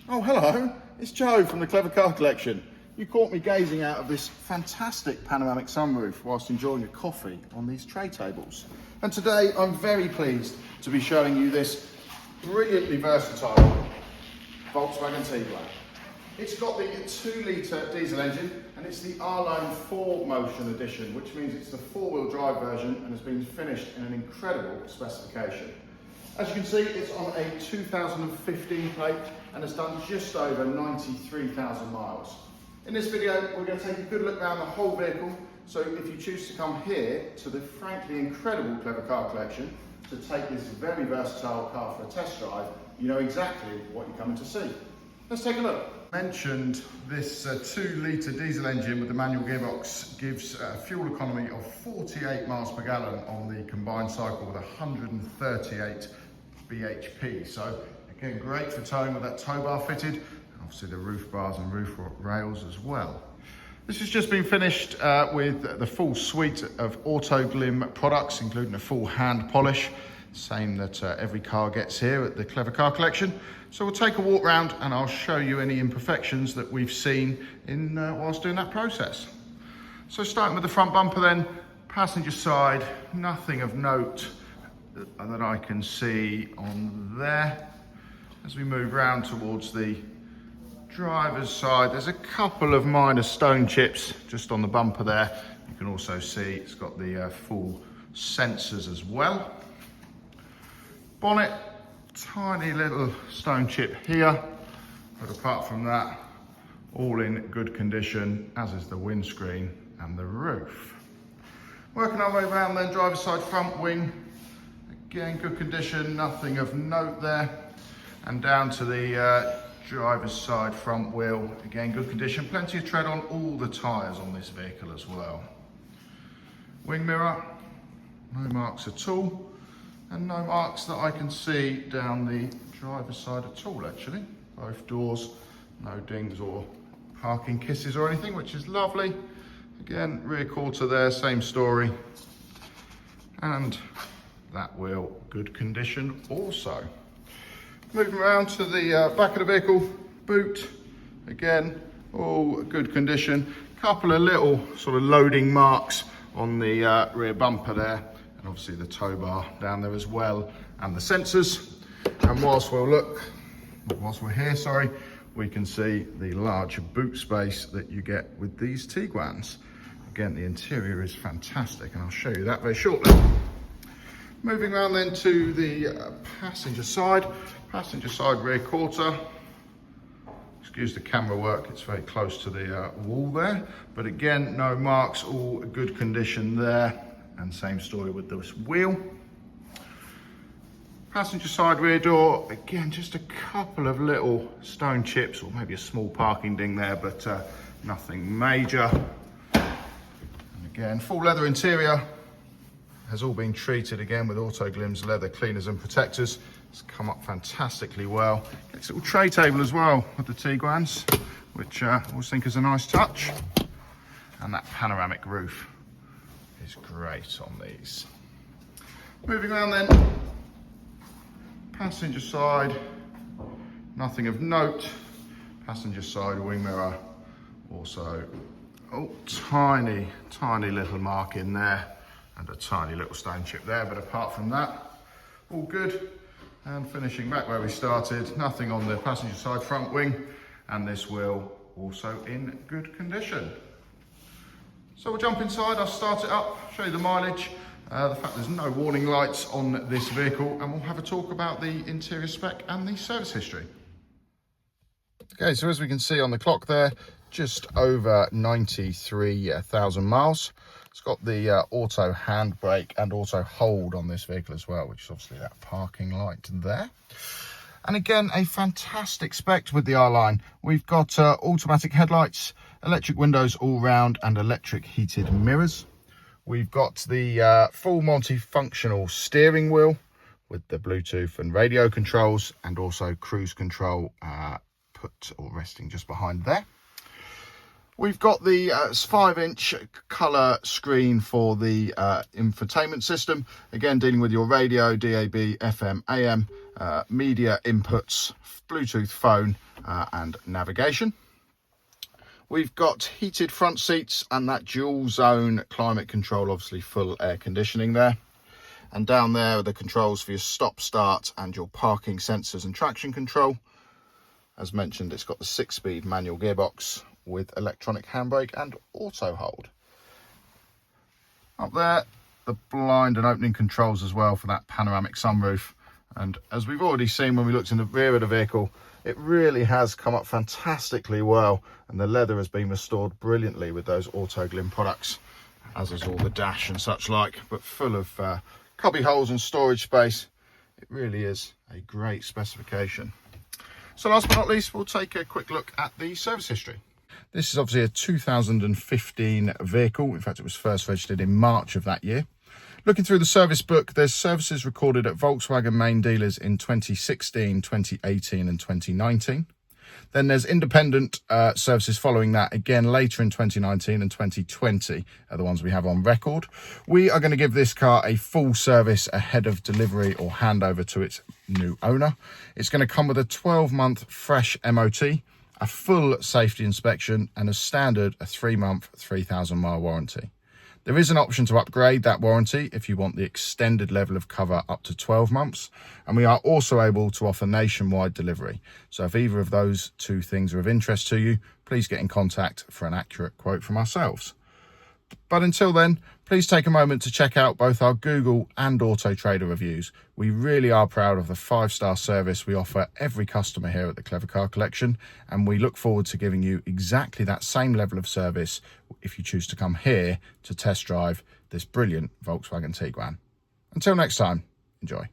Oh, hello, it's Joe from the Clever Car Collection. You caught me gazing out of this fantastic panoramic sunroof whilst enjoying a coffee on these tray tables. And today I'm very pleased to be showing you this brilliantly versatile Volkswagen Tiguan. It's got the 2-litre diesel engine and it's the R-Line 4Motion edition, which means it's the 4-wheel drive version and has been finished in an incredible specification. As you can see, it's on a 2015 plate and has done just over 93,000 miles. In this video, we're going to take a good look around the whole vehicle. So if you choose to come here to the frankly incredible Clever Car Collection to take this very versatile car for a test drive, you know exactly what you're coming to see. Let's take a look. Mentioned this 2-litre diesel engine with the manual gearbox gives a fuel economy of 48 miles per gallon on the combined cycle with 138 bhp. So again, great for towing with that tow bar fitted, and obviously the roof bars and roof rails as well. This has just been finished with the full suite of auto glim products, including a full hand polish, same that every car gets here at the Clever Car Collection. So we'll take a walk round and I'll show you any imperfections that we've seen in whilst doing that process. So starting with the front bumper then, passenger side, nothing of note that I can see on there. As we move round towards the driver's side, there's a couple of minor stone chips just on the bumper there. You can also see it's got the full sensors as well. Bonnet, tiny little stone chip here, but apart from that, all in good condition, as is the windscreen and the roof. Working our way around then, driver's side front wing, again good condition, nothing of note there. And down to the driver's side front wheel, again good condition, plenty of tread on all the tyres on this vehicle as well. Wing mirror, no marks at all, and no marks that I can see down the driver's side at all actually. Both doors, no dings or parking kisses or anything, which is lovely. Again, rear quarter there, same story. And that wheel, good condition also. Moving around to the back of the vehicle, boot, again, all good condition. Couple of little sort of loading marks on the rear bumper there, and obviously the tow bar down there as well, and the sensors. And whilst we're here, sorry, we can see the large boot space that you get with these Tiguans. Again, the interior is fantastic, and I'll show you that very shortly. Moving around then to the passenger side rear quarter. Excuse the camera work, it's very close to the wall there, but again, no marks, all good condition there, and same story with this wheel. Passenger side rear door, again, just a couple of little stone chips or maybe a small parking ding there, but nothing major. And again, full leather interior, has all been treated again with Auto Glim's leather cleaners and protectors. It's come up fantastically well. Gets a little tray table as well with the Tiguans, which I always think is a nice touch. And that panoramic roof is great on these. Moving around then, passenger side, nothing of note. Passenger side wing mirror, also, tiny little mark in there, and a tiny little stone chip there, but apart from that, all good. And finishing back where we started, nothing on the passenger side front wing, and this wheel also in good condition. So we'll jump inside, I'll start it up, show you the mileage, the fact there's no warning lights on this vehicle, and we'll have a talk about the interior spec and the service history. Okay, so as we can see on the clock there, just over 93,000 miles. It's got the auto handbrake and auto hold on this vehicle as well, which is obviously that parking light there. And again, a fantastic spec with the R-Line. We've got automatic headlights, electric windows all round, and electric heated mirrors. We've got the full multifunctional steering wheel with the Bluetooth and radio controls, and also cruise control put or resting just behind there. We've got the 5-inch colour screen for the infotainment system. Again, dealing with your radio, DAB, FM, AM, media inputs, Bluetooth phone, and navigation. We've got heated front seats and that dual zone climate control, obviously full air conditioning there. And down there are the controls for your stop, start and your parking sensors and traction control. As mentioned, it's got the 6-speed manual gearbox with electronic handbrake and auto hold. Up there, the blind and opening controls as well for that panoramic sunroof. And as we've already seen when we looked in the rear of the vehicle, it really has come up fantastically well, and the leather has been restored brilliantly with those auto glym products, as is all the dash and such like, but full of cubby holes and storage space. It really is a great specification. So last but not least, we'll take a quick look at the service history. This is obviously a 2015 vehicle. In fact, it was first registered in March of that year. Looking through the service book, there's services recorded at Volkswagen main dealers in 2016, 2018 and 2019. Then there's independent services following that, again later in 2019 and 2020 are the ones we have on record. We are going to give this car a full service ahead of delivery or handover to its new owner. It's going to come with a 12-month fresh MOT, a full safety inspection and as standard a 3-month 3,000 mile warranty. There is an option to upgrade that warranty if you want the extended level of cover up to 12 months. And we are also able to offer nationwide delivery. So if either of those two things are of interest to you, please get in contact for an accurate quote from ourselves. But until then, please take a moment to check out both our Google and Auto Trader reviews. We really are proud of the 5-star service we offer every customer here at the Clever Car Collection, and we look forward to giving you exactly that same level of service if you choose to come here to test drive this brilliant Volkswagen Tiguan. Until next time, enjoy.